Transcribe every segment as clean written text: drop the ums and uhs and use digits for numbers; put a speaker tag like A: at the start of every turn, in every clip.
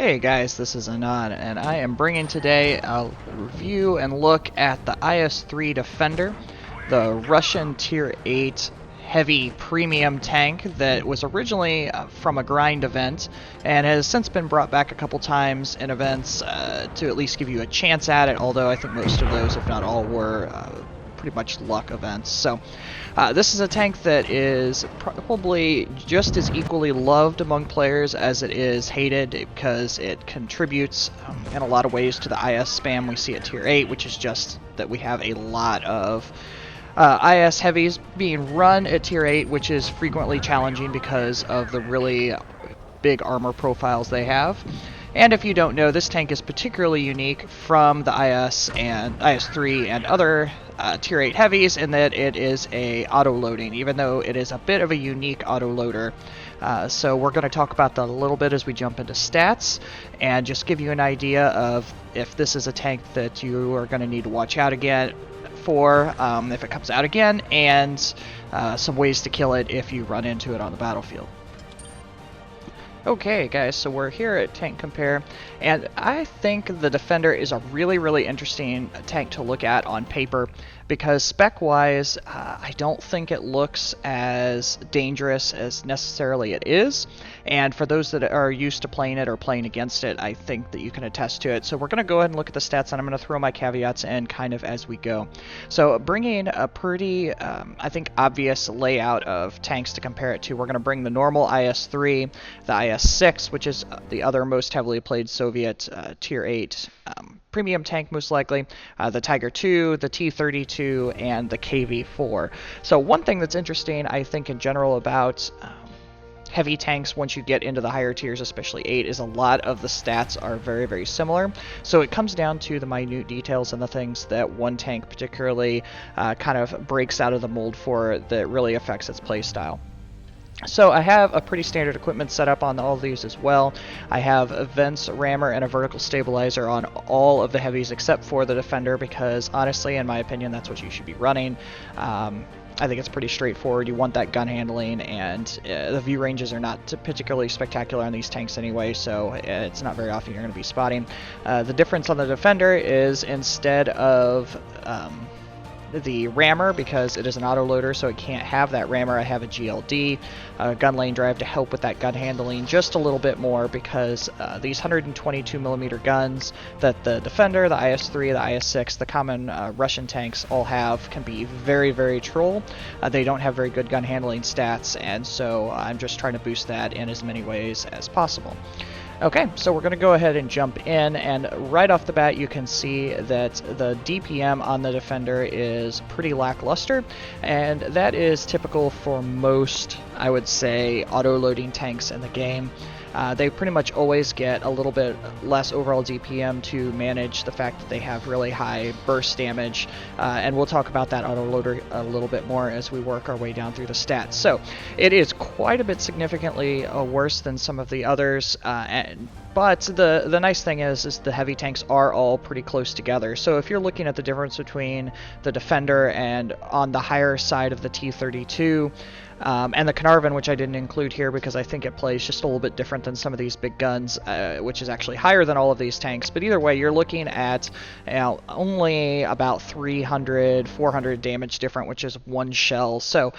A: Hey guys, this is Anand, and I am bringing today a review and look at the IS-3 Defender, the Russian Tier 8 heavy premium tank that was originally from a grind event and has since been brought back a couple times in events to at least give you a chance at it, although I think most of those, if not all, were pretty much luck events. So this is a tank that is probably just as equally loved among players as it is hated, because it contributes in a lot of ways to the IS spam we see at Tier 8, which is just that we have a lot of IS heavies being run at Tier 8, which is frequently challenging because of the really big armor profiles they have. And if you don't know, this tank is particularly unique from the IS-3 and other Tier 8 heavies in that it is a auto-loading, even though it is a bit of a unique auto-loader. So we're going to talk about that a little bit as we jump into stats, and just give you an idea of if this is a tank that you are going to need to watch out for if it comes out again, and some ways to kill it if you run into it on the battlefield. Okay guys, so we're here at Tank Compare, and I think the Defender is a really interesting tank to look at on paper, because spec-wise, I don't think it looks as dangerous as necessarily it is, and for those that are used to playing it or playing against it, I think that you can attest to it. So we're going to go ahead and look at the stats, and I'm going to throw my caveats in kind of as we go. So bringing a pretty, I think, obvious layout of tanks to compare it to, we're going to bring the normal IS-3, the IS-6, which is the other most heavily played Soviet Tier 8 premium tank, most likely, the Tiger II, the T-32, and the KV-4. So one thing that's interesting, I think, in general about heavy tanks once you get into the higher tiers, especially 8, is a lot of the stats are very similar. So it comes down to the minute details and the things that one tank particularly kind of breaks out of the mold for that really affects its playstyle. So I have a pretty standard equipment setup on all of these as well. I have a vents, rammer, and a vertical stabilizer on all of the heavies except for the Defender, because honestly, in my opinion, that's what you should be running. I think it's pretty straightforward. You want that gun handling, and the view ranges are not particularly spectacular on these tanks anyway, so it's not very often you're going to be spotting. The difference on the Defender is, instead of the rammer, because it is an autoloader, so it can't have that rammer, I have a GLD, gun lane drive, to help with that gun handling just a little bit more, because these 122mm guns that the Defender, the IS-3, the IS-6, the common Russian tanks all have can be very troll. They don't have very good gun handling stats, and so I'm just trying to boost that in as many ways as possible. Okay, so we're going to go ahead and jump in, and right off the bat you can see that the DPM on the Defender is pretty lackluster, and that is typical for most, I would say, auto-loading tanks in the game. They pretty much always get a little bit less overall DPM to manage the fact that they have really high burst damage, and we'll talk about that autoloader a little bit more as we work our way down through the stats. So it is quite a bit significantly worse than some of the others, but the nice thing is the heavy tanks are all pretty close together. So if you're looking at the difference between the Defender and on the higher side of the T-32, and the Carnarvon, which I didn't include here because I think it plays just a little bit different than some of these big guns, which is actually higher than all of these tanks. But either way, you're looking at only about 300, 400 damage different, which is one shell. So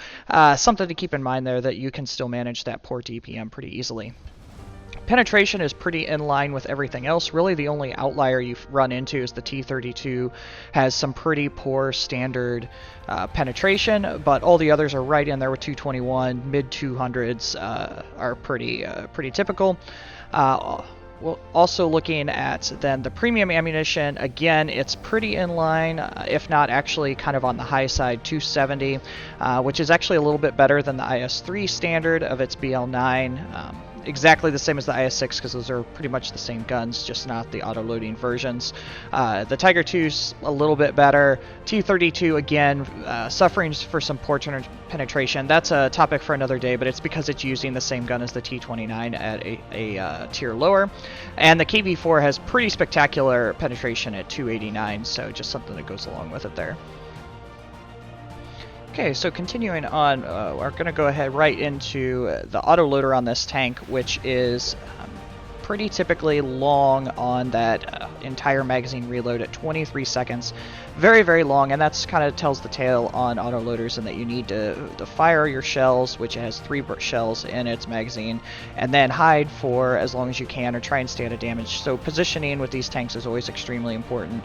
A: something to keep in mind there, that you can still manage that poor DPM pretty easily. Penetration is pretty in line with everything else. Really, the only outlier you've run into is the T-32 has some pretty poor standard penetration, but all the others are right in there with 221. Mid 200s are pretty typical. Well, also looking at then the premium ammunition, again, it's pretty in line, if not actually kind of on the high side, 270, which is actually a little bit better than the IS-3 standard of its BL9. Exactly the same as the IS-6, because those are pretty much the same guns, just not the auto-loading versions. The Tiger II's a little bit better. T-32, again, suffering for some poor penetration. That's a topic for another day, but it's because it's using the same gun as the T-29 at a tier lower. And the KV-4 has pretty spectacular penetration at 289, so just something that goes along with it there. Okay, so continuing on, we're going to go ahead right into the autoloader on this tank, which is pretty typically long on that entire magazine reload at 23 seconds. Very, very long, and that's kind of tells the tale on autoloaders, and that you need to fire your shells, which has 3 shells in its magazine, and then hide for as long as you can or try and stay out of damage. So positioning with these tanks is always extremely important.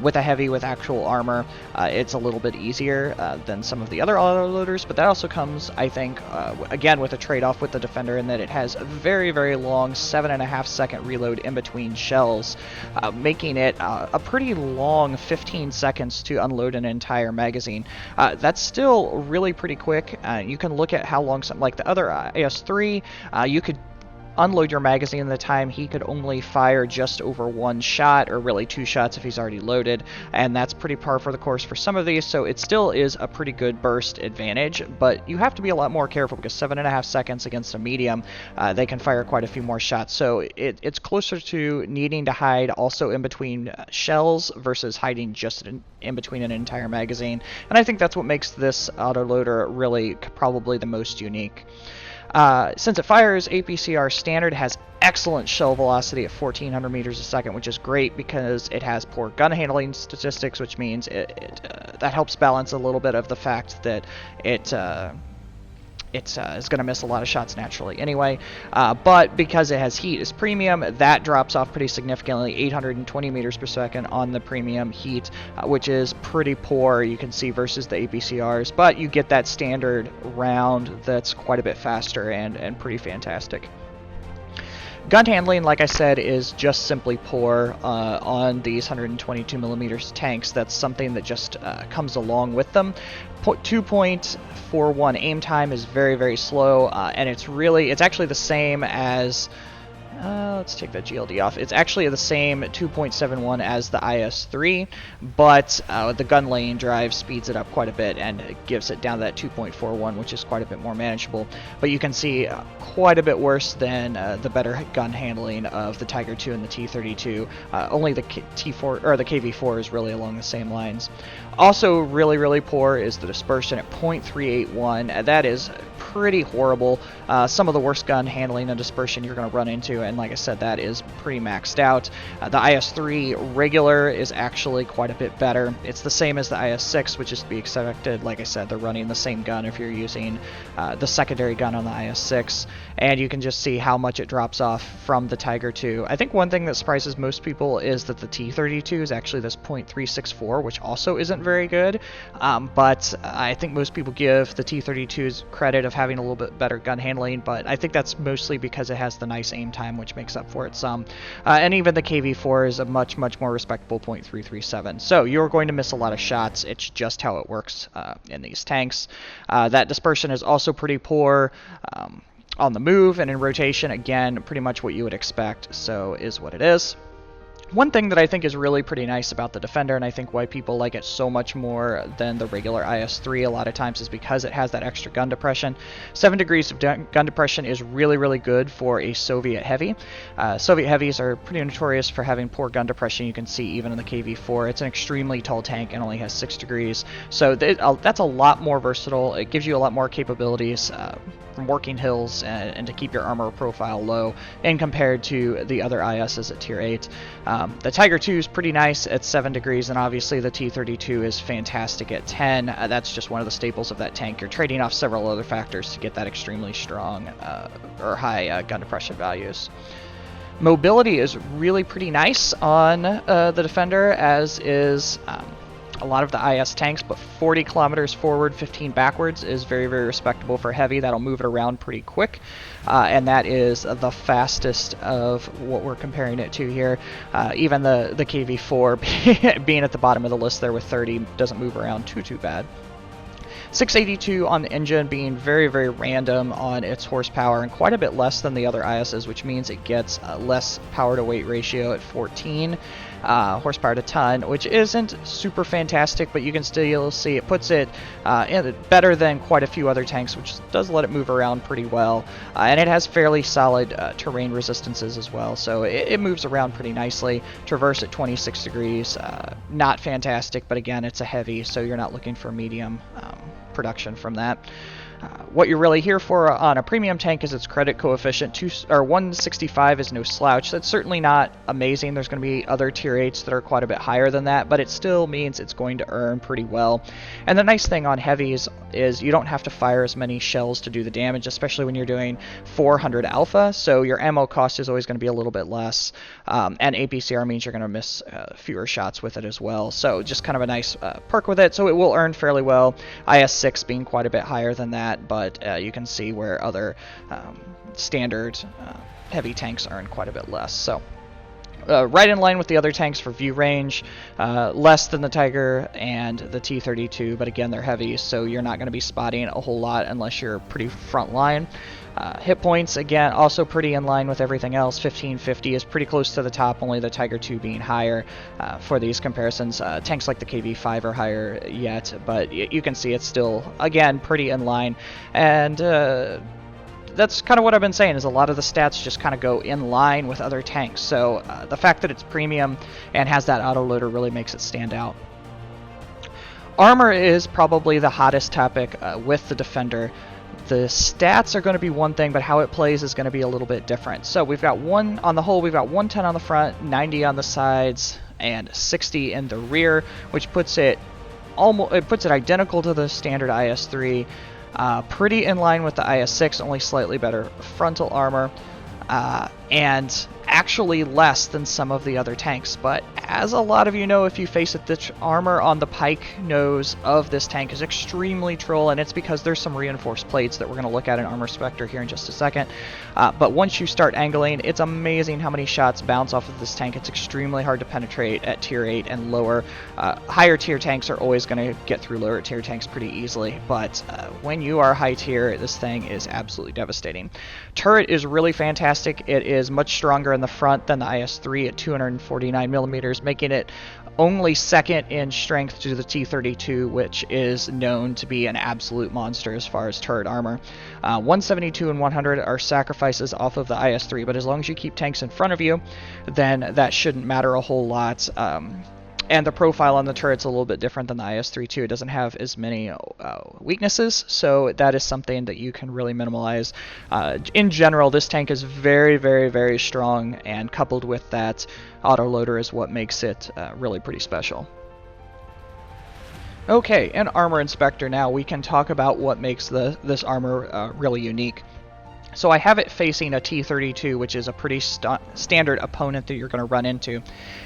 A: With a heavy with actual armor, it's a little bit easier than some of the other autoloaders, but that also comes, I think, again with a trade-off with the Defender in that it has a very, very long 7.5 second reload in between shells, making it a pretty long 15 seconds to unload an entire magazine. That's still really pretty quick. You can look at how long like the other IS-3, you could unload your magazine in the time he could only fire just over 1 shot, or really 2 shots if he's already loaded, and that's pretty par for the course for some of these, so it still is a pretty good burst advantage, but you have to be a lot more careful because 7.5 seconds against a medium, they can fire quite a few more shots, so it's closer to needing to hide also in between shells versus hiding just in between an entire magazine, and I think that's what makes this autoloader really probably the most unique. Since it fires APCR standard, has excellent shell velocity at 1400 meters a second, which is great because it has poor gun handling statistics, which means that helps balance a little bit of the fact that it is going to miss a lot of shots naturally anyway, but because it has heat as premium, that drops off pretty significantly, 820 meters per second on the premium heat, which is pretty poor, you can see, versus the APCRs, but you get that standard round that's quite a bit faster and pretty fantastic. Gun handling, like I said, is just simply poor on these 122mm tanks. That's something that just comes along with them. 2.41 aim time is very, very slow, and it's actually the same as let's take that GLD off. It's actually the same 2.71 as the IS-3, but the gun laying drive speeds it up quite a bit and it gives it down to that 2.41, which is quite a bit more manageable. But you can see quite a bit worse than the better gun handling of the Tiger II and the T-32. Only the T4 or the KV-4 is really along the same lines. Also, really, really poor is the dispersion at 0.381. That is pretty horrible. Some of the worst gun handling and dispersion you're going to run into, and like I said, that is pretty maxed out. The IS-3 regular is actually quite a bit better. It's the same as the IS-6, which is to be expected. Like I said, they're running the same gun if you're using the secondary gun on the IS-6, and you can just see how much it drops off from the Tiger II. I think one thing that surprises most people is that the T-32 is actually this 0.364, which also isn't very good, but I think most people give the T-32's credit of having a little bit better gun handling, but I think that's mostly because it has the nice aim time, which makes up for it some. And even the KV-4 is a much, much more respectable 0.337. So you're going to miss a lot of shots. It's just how it works in these tanks. That dispersion is also pretty poor. On the move and in rotation, again, pretty much what you would expect, so is what it is. One thing that I think is really pretty nice about the Defender, and I think why people like it so much more than the regular IS-3 a lot of times, is because it has that extra gun depression. 7 degrees of gun depression is really, really good for a Soviet heavy. Soviet heavies are pretty notorious for having poor gun depression. You can see even in the KV-4. It's an extremely tall tank and only has 6 degrees. So that's a lot more versatile. It gives you a lot more capabilities from working hills and to keep your armor profile low, and compared to the other ISs at tier 8. The Tiger II is pretty nice at 7 degrees, and obviously the T-32 is fantastic at 10. That's just one of the staples of that tank. You're trading off several other factors to get that extremely strong or high gun depression values. Mobility is really pretty nice on the Defender, as is a lot of the IS tanks, but 40 kilometers forward, 15 backwards is very, very respectable for heavy. That'll move it around pretty quick, and that is the fastest of what we're comparing it to here. Even the KV-4 being at the bottom of the list there with 30 doesn't move around too bad. 682 on the engine, being very, very random on its horsepower and quite a bit less than the other ISs, which means it gets less power to weight ratio at 14 horsepower to ton, which isn't super fantastic, but you can still see it puts it better than quite a few other tanks, which does let it move around pretty well, and it has fairly solid terrain resistances as well, so it moves around pretty nicely. Traverse at 26 degrees, not fantastic, but again, it's a heavy, so you're not looking for medium production from that. What you're really here for on a premium tank is its credit coefficient. 165 is no slouch. That's certainly not amazing. There's going to be other tier 8s that are quite a bit higher than that, but it still means it's going to earn pretty well. And the nice thing on heavies is you don't have to fire as many shells to do the damage, especially when you're doing 400 alpha, so your ammo cost is always going to be a little bit less, and APCR means you're going to miss fewer shots with it as well. So just kind of a nice perk with it. So it will earn fairly well. IS-3 being quite a bit higher than that, but you can see where other standard heavy tanks earn quite a bit less. So right in line with the other tanks for view range, less than the Tiger and the T-32, but again they're heavy, so you're not going to be spotting a whole lot unless you're pretty front line. Hit points, again, also pretty in line with everything else. 1550 is pretty close to the top, only the Tiger II being higher for these comparisons. Tanks like the KV-5 are higher yet, but you can see it's still, again, pretty in line. And that's kind of what I've been saying, is a lot of the stats just kind of go in line with other tanks. So the fact that it's premium and has that autoloader really makes it stand out. Armor is probably the hottest topic with the Defender. The stats are going to be one thing, but how it plays is going to be a little bit different. So we've got on the whole, we've got 110 on the front, 90 on the sides, and 60 in the rear, which puts it identical to the standard IS-3. Pretty in line with the IS-6, only slightly better frontal armor, and actually less than some of the other tanks. But as a lot of you know, if you face it, the armor on the pike nose of this tank is extremely troll, and it's because there's some reinforced plates that we're going to look at in Armor Spectre here in just a second. But once you start angling, it's amazing how many shots bounce off of this tank. It's extremely hard to penetrate at tier 8 and lower. Higher tier tanks are always going to get through lower tier tanks pretty easily, but when you are high tier, this thing is absolutely devastating. Turret is really fantastic. It is much stronger in the front than the IS-3 at 249 millimeters, making it only second in strength to the T-32, which is known to be an absolute monster as far as turret armor. 172 and 100 are sacrifices off of the IS-3, but as long as you keep tanks in front of you, then that shouldn't matter a whole lot. And the profile on the turret's a little bit different than the IS-3 too. It doesn't have as many weaknesses, so that is something that you can really minimize. In general, this tank is very, very, very strong, and coupled with that autoloader is what makes it really pretty special. Okay, in Armor Inspector now, we can talk about what makes this armor really unique. So I have it facing a T-32, which is a pretty standard opponent that you're going to run into.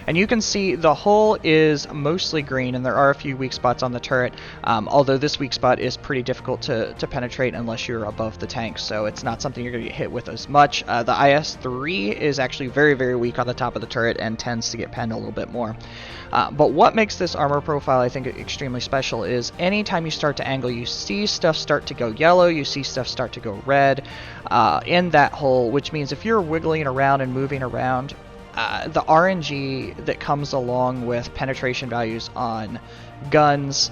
A: And you can see the hull is mostly green, and there are a few weak spots on the turret, although this weak spot is pretty difficult to penetrate unless you're above the tank, so it's not something you're going to get hit with as much. The IS-3 is actually very, very weak on the top of the turret and tends to get penned a little bit more. But what makes this armor profile, I think, extremely special is anytime you start to angle, you see stuff start to go yellow, you see stuff start to go red in that hole, which means if you're wiggling around and moving around, the RNG that comes along with penetration values on guns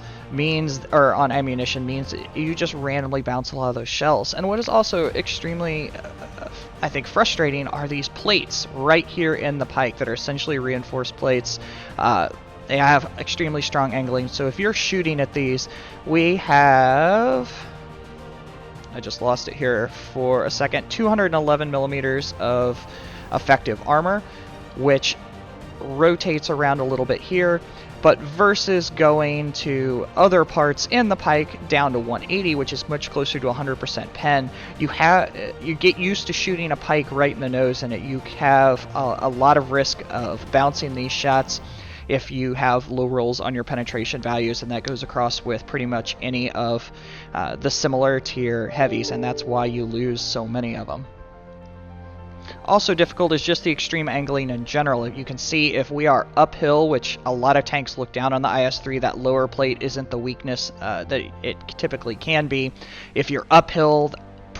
A: or on ammunition means you just randomly bounce a lot of those shells. And what is also extremely I think frustrating are these plates right here in the pike that are essentially reinforced plates. They have extremely strong angling, so if you're shooting at these, we have, I just lost it here for a second, 211 millimeters of effective armor, which rotates around a little bit here, but versus going to other parts in the pike down to 180, which is much closer to 100% pen, you get used to shooting a pike right in the nose, and you have a lot of risk of bouncing these shots if you have low rolls on your penetration values, and that goes across with pretty much any of the similar tier heavies, and that's why you lose so many of them. Also difficult is just the extreme angling in general. You can see if we are uphill, which a lot of tanks look down on the IS-3, that lower plate isn't the weakness that it typically can be. If you're uphill,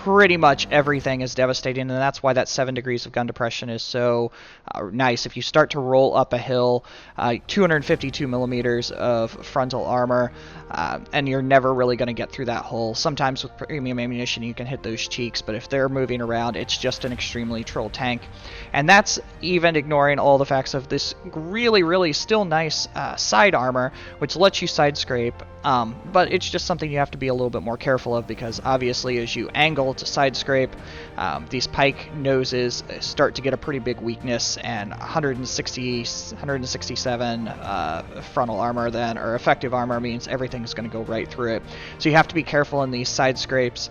A: pretty much everything is devastating, and that's why that 7 degrees of gun depression is so nice. If you start to roll up a hill, 252 millimeters of frontal armor, and you're never really going to get through that hole. Sometimes with premium ammunition you can hit those cheeks, but if they're moving around, it's just an extremely troll tank. And that's even ignoring all the facts of this really, really still nice side armor, which lets you side scrape, but it's just something you have to be a little bit more careful of, because obviously as you angle to side scrape, these pike noses start to get a pretty big weakness, and 167 frontal armor then, or effective armor, means everything's going to go right through it. So you have to be careful in these side scrapes,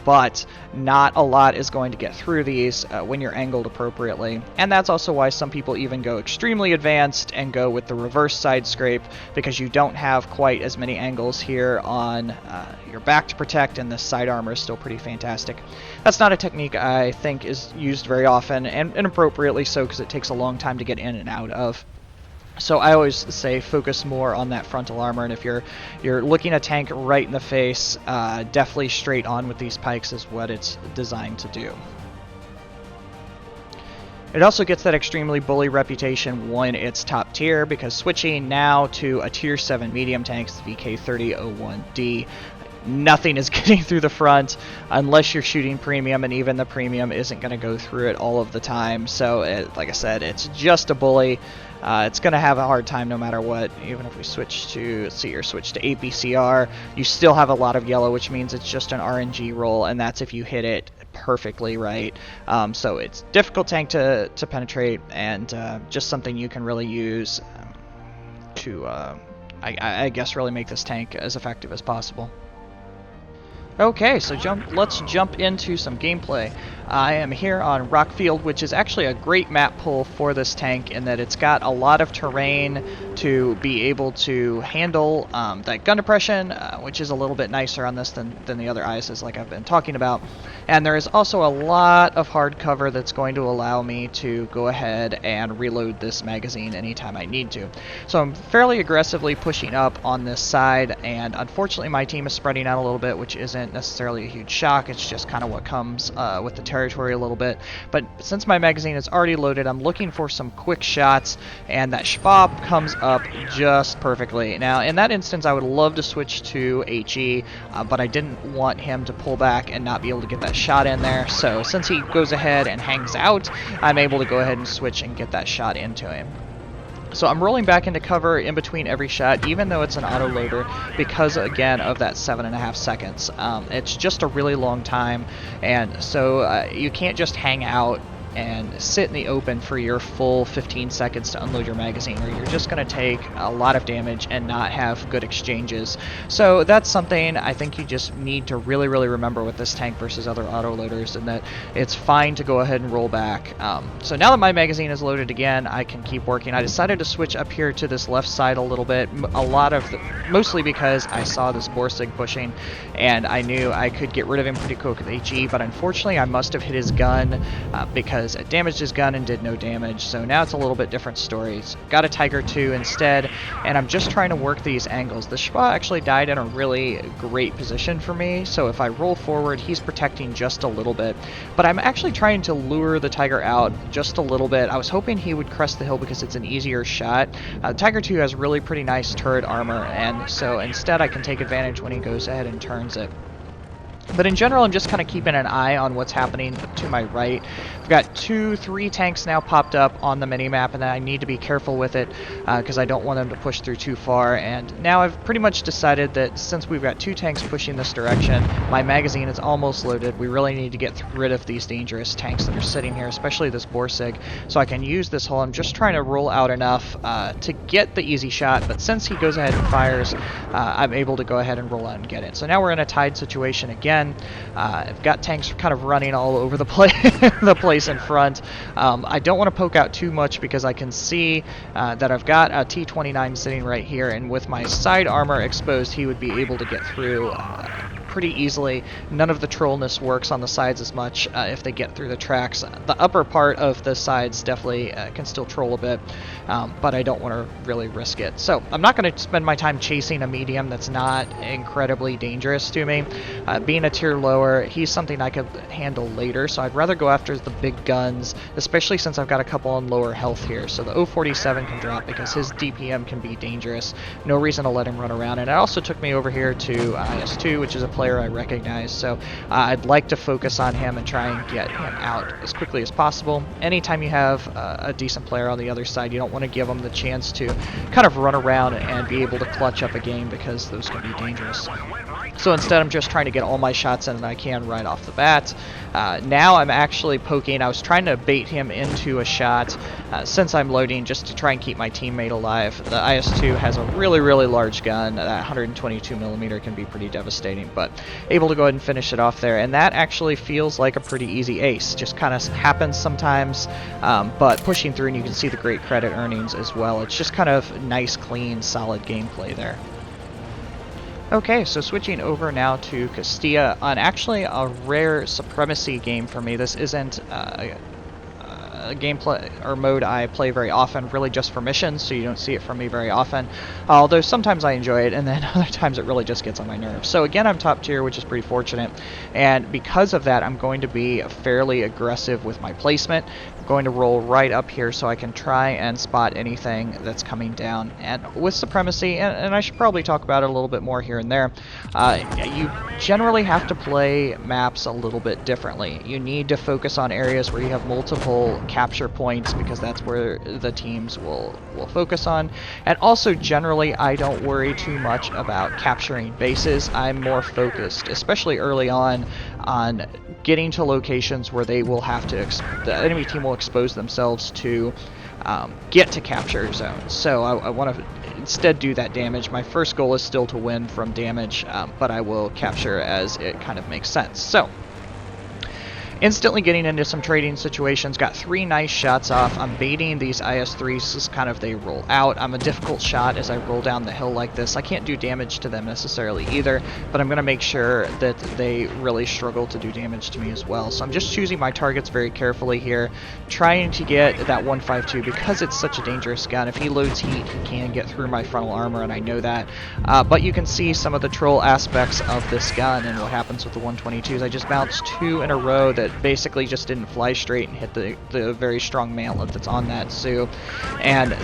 A: but not a lot is going to get through these when you're angled appropriately. And that's also why some people even go extremely advanced and go with the reverse side scrape, because you don't have quite as many angles here on your back to protect, and the side armor is still pretty fantastic. That's not a technique I think is used very often, and inappropriately so, because it takes a long time to get in and out of. So I always say focus more on that frontal armor, and if you're looking a tank right in the face, definitely straight on with these pikes is what it's designed to do. It also gets that extremely bully reputation when it's top tier, because switching now to a tier 7 medium tank, the VK3001D, nothing is getting through the front unless you're shooting premium, and even the premium isn't going to go through it all of the time. So like I said, it's just a bully. It's going to have a hard time no matter what. Even if we switch to, let's see here, switch to APCR, you still have a lot of yellow, which means it's just an RNG roll, and that's if you hit it perfectly right. So it's difficult tank to penetrate, and just something you can really use to, I guess, really make this tank as effective as possible. Okay, so let's jump into some gameplay. I am here on Rockfield, which is actually a great map pull for this tank in that it's got a lot of terrain to be able to handle that gun depression, which is a little bit nicer on this than the other ISs like I've been talking about. And there is also a lot of hard cover that's going to allow me to go ahead and reload this magazine anytime I need to. So I'm fairly aggressively pushing up on this side, and unfortunately my team is spreading out a little bit, which isn't necessarily a huge shock. It's just kind of what comes with the territory a little bit. But since my magazine is already loaded, I'm looking for some quick shots, and that Schwab comes up just perfectly. Now in that instance I would love to switch to HE, but I didn't want him to pull back and not be able to get that shot in there. So since he goes ahead and hangs out, I'm able to go ahead and switch and get that shot into him. So I'm rolling back into cover in between every shot, even though it's an auto-loader, because, again, of that 7.5 seconds. It's just a really long time, and so you can't just hang out and sit in the open for your full 15 seconds to unload your magazine, or you're just going to take a lot of damage and not have good exchanges. So that's something I think you just need to really, really remember with this tank versus other auto-loaders, and that it's fine to go ahead and roll back. So now that my magazine is loaded again, I can keep working. I decided to switch up here to this left side a little bit, mostly because I saw this Borsig pushing, and I knew I could get rid of him pretty quick with HE, but unfortunately I must have hit his gun because it damaged his gun and did no damage. So now it's a little bit different stories. Got a Tiger 2 instead, and I'm just trying to work these angles. The Schwa actually died in a really great position for me, so if I roll forward, he's protecting just a little bit. But I'm actually trying to lure the Tiger out just a little bit. I was hoping he would crest the hill because it's an easier shot. Tiger 2 has really pretty nice turret armor, and so instead I can take advantage when he goes ahead and turns it. But in general, I'm just kind of keeping an eye on what's happening to my right. I've got 3 tanks now popped up on the minimap, and I need to be careful with it because I don't want them to push through too far. And now I've pretty much decided that since we've got 2 tanks pushing this direction, my magazine is almost loaded. We really need to get rid of these dangerous tanks that are sitting here, especially this Borsig, so I can use this hole. I'm just trying to roll out enough to get the easy shot, but since he goes ahead and fires, I'm able to go ahead and roll out and get it. So now we're in a tied situation again. I've got tanks kind of running all over the place in front. I don't want to poke out too much because I can see that I've got a T-29 sitting right here, and with my side armor exposed, he would be able to get through pretty easily. None of the trollness works on the sides as much if they get through the tracks. The upper part of the sides definitely can still troll a bit, but I don't want to really risk it. So I'm not going to spend my time chasing a medium that's not incredibly dangerous to me. Being a tier lower, he's something I could handle later, so I'd rather go after the big guns, especially since I've got a couple on lower health here. So the 047 can drop because his DPM can be dangerous. No reason to let him run around. And it also took me over here to IS-2, which is a player I recognize, so I'd like to focus on him and try and get him out as quickly as possible. Anytime you have a decent player on the other side, you don't want to give them the chance to kind of run around and be able to clutch up a game, because those can be dangerous. So instead, I'm just trying to get all my shots in that I can right off the bat. Now I'm actually poking. I was trying to bait him into a shot since I'm loading, just to try and keep my teammate alive. The IS-2 has a really, really large gun. That 122mm can be pretty devastating, but able to go ahead and finish it off there. And that actually feels like a pretty easy ace. Just kind of happens sometimes, but pushing through, and you can see the great credit earnings as well. It's just kind of nice, clean, solid gameplay there. Okay, so switching over now to Castilla on actually a rare supremacy game for me. This isn't a gameplay or mode I play very often, really just for missions, so you don't see it from me very often. Although sometimes I enjoy it, and then other times it really just gets on my nerves. So again, I'm top tier, which is pretty fortunate, and because of that, I'm going to be fairly aggressive with my placement. I'm going to roll right up here so I can try and spot anything that's coming down. And with supremacy, and I should probably talk about it a little bit more here and there, you generally have to play maps a little bit differently. You need to focus on areas where you have multiple capture points, because that's where the teams will focus on. And also, generally, I don't worry too much about capturing bases. I'm more focused, especially early on getting to locations where they will have to, the enemy team will expose themselves to get to capture zones. So I want to instead do that damage. My first goal is still to win from damage, but I will capture as it kind of makes sense. So instantly getting into some trading situations, got 3 nice shots off. I'm baiting these IS-3s as kind of they roll out. I'm a difficult shot as I roll down the hill like this. I can't do damage to them necessarily either, but I'm going to make sure that they really struggle to do damage to me as well. So I'm just choosing my targets very carefully here, trying to get that 152, because it's such a dangerous gun. If he loads heat, he can get through my frontal armor, and I know that. But you can see some of the troll aspects of this gun and what happens with the 122s. I just bounced 2 in a row that basically just didn't fly straight and hit the very strong mantlet that's on that Sioux, and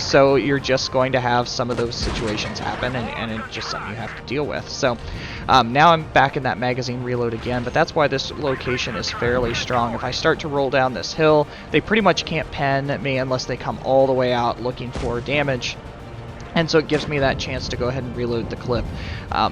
A: so you're just going to have some of those situations happen, and it's just something you have to deal with. So now I'm back in that magazine reload again, but that's why this location is fairly strong. If I start to roll down this hill, they pretty much can't pen me unless they come all the way out looking for damage. And so it gives me that chance to go ahead and reload the clip.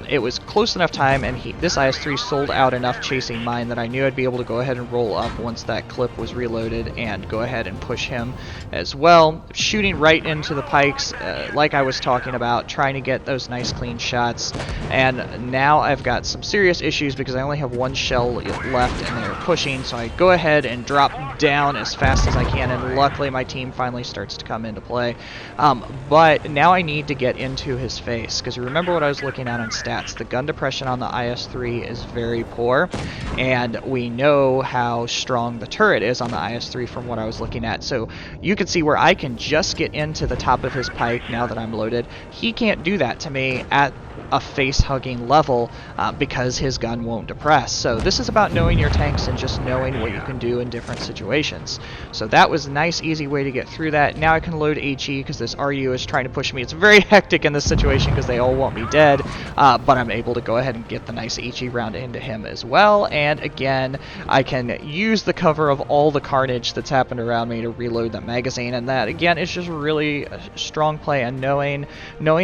A: It was close enough time, and this IS-3 sold out enough chasing mine that I knew I'd be able to go ahead and roll up once that clip was reloaded and go ahead and push him as well. Shooting right into the pikes, like I was talking about, trying to get those nice clean shots. And now I've got some serious issues because I only have 1 shell left and they're pushing, so I go ahead and drop down as fast as I can, and luckily my team finally starts to come into play. But now I need to get into his face, because you remember what I was looking at on stats. The gun depression on the IS-3 is very poor, and we know how strong the turret is on the IS-3 from what I was looking at. So you can see where I can just get into the top of his pike now that I'm loaded. He can't do that to me at a face-hugging level because his gun won't depress. So this is about knowing your tanks and just knowing what you can do in different situations. So that was a nice, easy way to get through that. Now I can load HE because this RU is trying to push me. It's very hectic in this situation because they all want me dead, but I'm able to go ahead and get the nice HE round into him as well. And again, I can use the cover of all the carnage that's happened around me to reload that magazine, and that again is just really a strong play, and knowing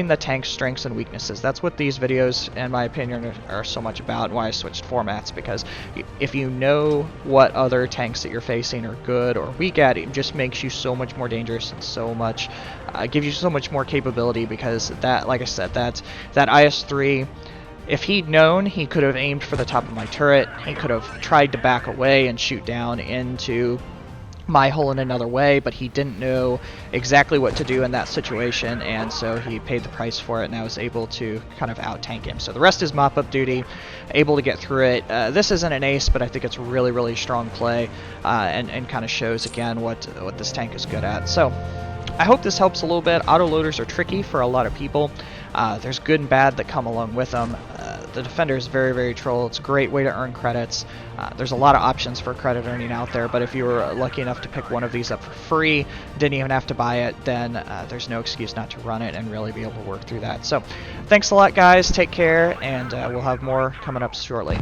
A: the tank's strengths and weaknesses. That's what these videos, in my opinion, are so much about, and why I switched formats, because if you know what other tanks that you're facing are good or weak at, it just makes you so much more dangerous and so much gives you so much more capability, because that, like I said, that IS-3, if he'd known, he could have aimed for the top of my turret. He could have tried to back away and shoot down into my hole in another way, but he didn't know exactly what to do in that situation, and so he paid the price for it, and I was able to kind of out-tank him. So the rest is mop-up duty, able to get through it. This isn't an ace, but I think it's a really, really strong play, and kind of shows, again, what this tank is good at. So I hope this helps a little bit. Autoloaders are tricky for a lot of people. There's good and bad that come along with them. The Defender is very, very troll. It's a great way to earn credits. There's a lot of options for credit earning out there, but if you were lucky enough to pick one of these up for free, didn't even have to buy it, then there's no excuse not to run it and really be able to work through that. So thanks a lot, guys. Take care, and we'll have more coming up shortly.